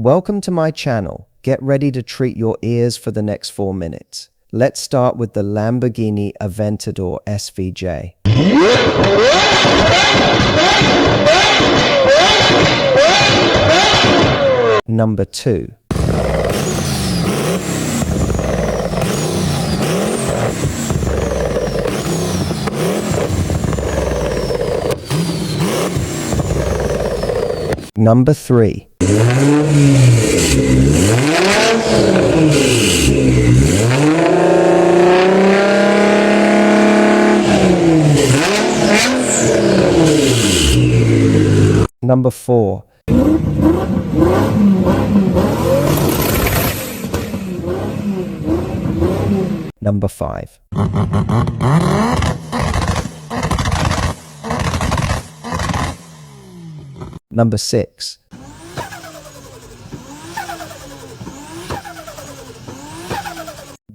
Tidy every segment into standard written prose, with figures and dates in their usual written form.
Welcome to my channel. Get ready to treat your ears for the next 4 minutes. Let's start with the Lamborghini Aventador SVJ. Number 2. Number 3. Number 4. Number 5. Number 6.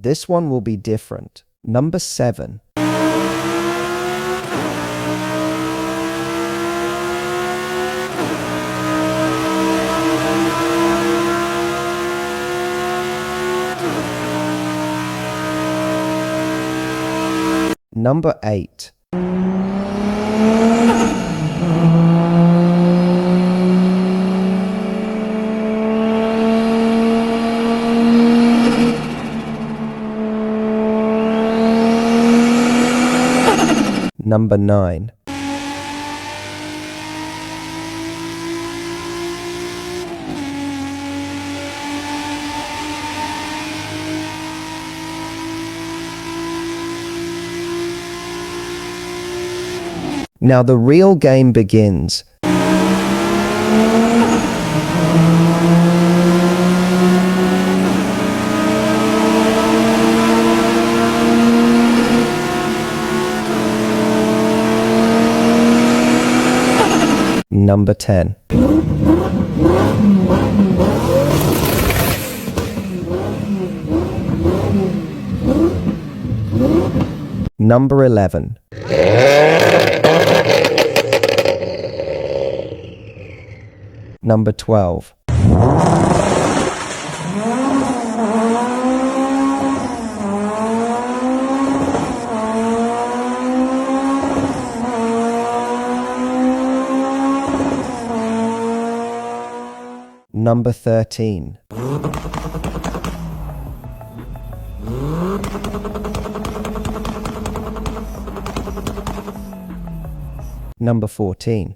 This one will be different. Number 7. Number 8. Number 9. Now the real game begins. Number 10. Number 11. Number 12. Number 13. Number 14.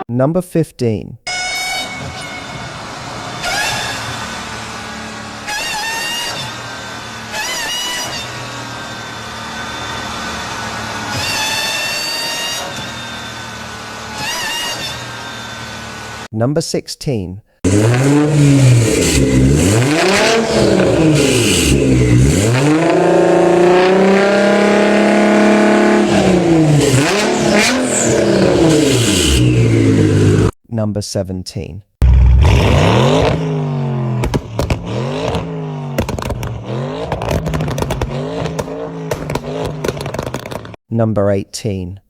Number 15. Number 16. Number 17. Number 18.